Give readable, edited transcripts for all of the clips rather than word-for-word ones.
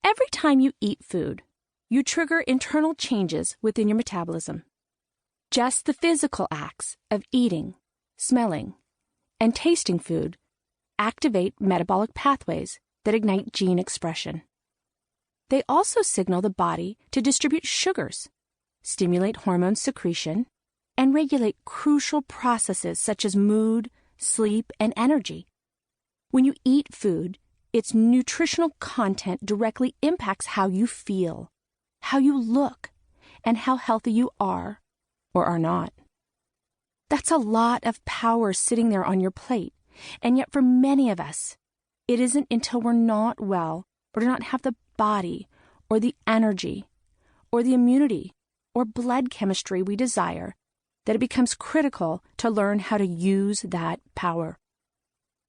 Every time you eat food, you trigger internal changes within your metabolism. Just the physical acts of eating, smelling, and tasting food activate metabolic pathways that ignite gene expression. They also signal the body to distribute sugars, stimulate hormone secretion, and regulate crucial processes such as mood, sleep, and energy. When you eat food, its nutritional content directly impacts how you feel, how you look, and how healthy you are or are not. That's a lot of power sitting there on your plate, and yet for many of us, it isn't until we're not well or do not have the body or the energy or the immunity or blood chemistry we desire that it becomes critical to learn how to use that power.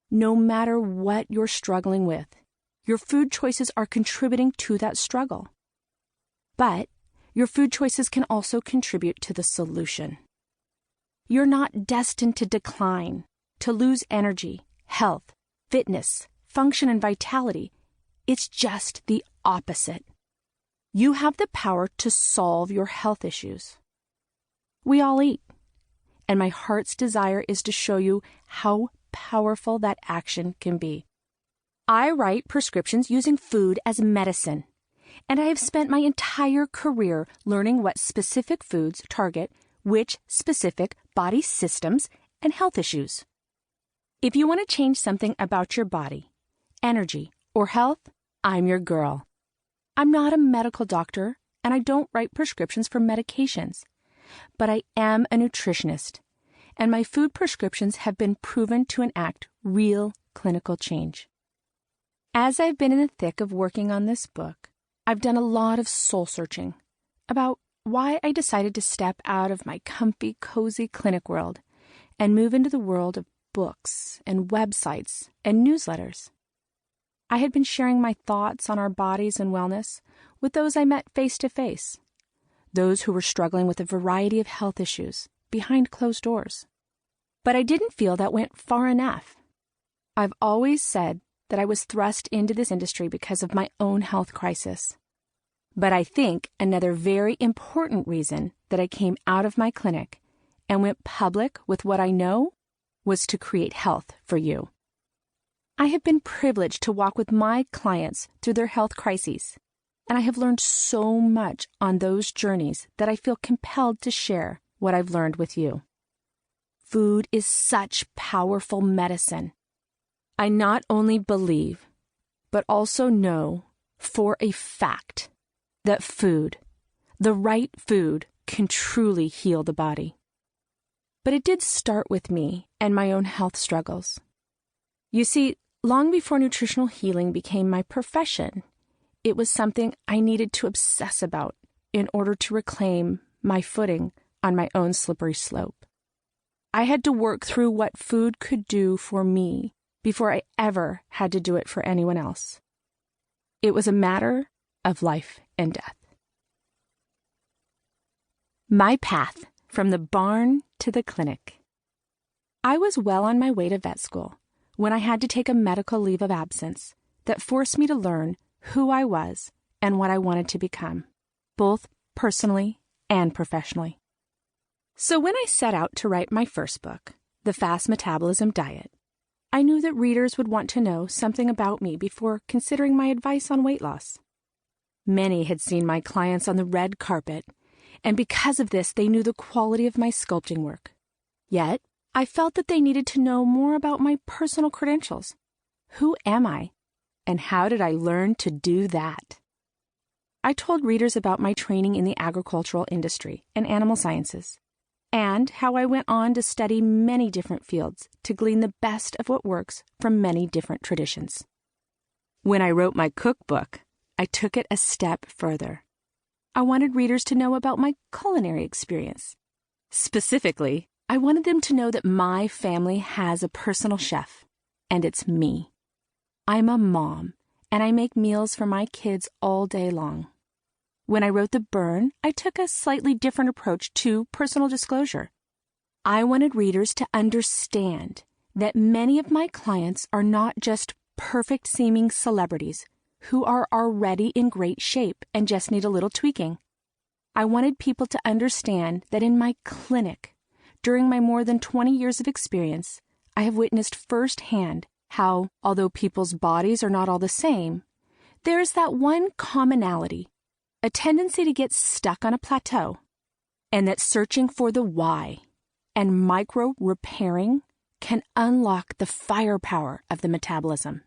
No matter what you're struggling with, your food choices are contributing to that struggle. But your food choices can also contribute to the solution. You're not destined to decline, to lose energy, health, fitness, function, and vitality. It's just the opposite. You have the power to solve your health issues. We all eat, and my heart's desire is to show you how powerful that action can be. I write prescriptions using food as medicine, and I have spent my entire career learning what specific foods target which specific body systems and health issues. If you want to change something about your body, energy, or health, I'm your girl. I'm not a medical doctor, and I don't write prescriptions for medications, but I am a nutritionist, and my food prescriptions have been proven to enact real clinical change. As I've been in the thick of working on this book, I've done a lot of soul-searching about why I decided to step out of my comfy, cozy clinic world and move into the world of books and websites and newsletters. I had been sharing my thoughts on our bodies and wellness with those I met face-to-face, those who were struggling with a variety of health issues behind closed doors. But I didn't feel that went far enough. I've always said that I was thrust into this industry because of my own health crisis. But I think another very important reason that I came out of my clinic and went public with what I know was to create health for you. I have been privileged to walk with my clients through their health crises, and I have learned so much on those journeys that I feel compelled to share what I've learned with you. Food is such powerful medicine. I not only believe, but also know for a fact that food, the right food, can truly heal the body. But it did start with me and my own health struggles. You see, long before nutritional healing became my profession, it was something I needed to obsess about in order to reclaim my footing on my own slippery slope. I had to work through what food could do for me before I ever had to do it for anyone else. It was a matter of life and death. My path from the barn to the clinic. I was well on my way to vet school when I had to take a medical leave of absence that forced me to learn who I was and what I wanted to become, both personally and professionally. So when I set out to write my first book, The Fast Metabolism Diet, I knew that readers would want to know something about me before considering my advice on weight loss. Many had seen my clients on the red carpet, and because of this, they knew the quality of my sculpting work. Yet, I felt that they needed to know more about my personal credentials. Who am I? And how did I learn to do that? I told readers about my training in the agricultural industry and animal sciences, and how I went on to study many different fields to glean the best of what works from many different traditions. When I wrote my cookbook, I took it a step further. I wanted readers to know about my culinary experience. Specifically, I wanted them to know that my family has a personal chef, and it's me. I'm a mom, and I make meals for my kids all day long. When I wrote The Burn, I took a slightly different approach to personal disclosure. I wanted readers to understand that many of my clients are not just perfect-seeming celebrities who are already in great shape and just need a little tweaking. I wanted people to understand that in my clinic, during my more than 20 years of experience, I have witnessed firsthand how, although people's bodies are not all the same, there is that one commonality, a tendency to get stuck on a plateau, and that searching for the why and micro-repairing can unlock the firepower of the metabolism.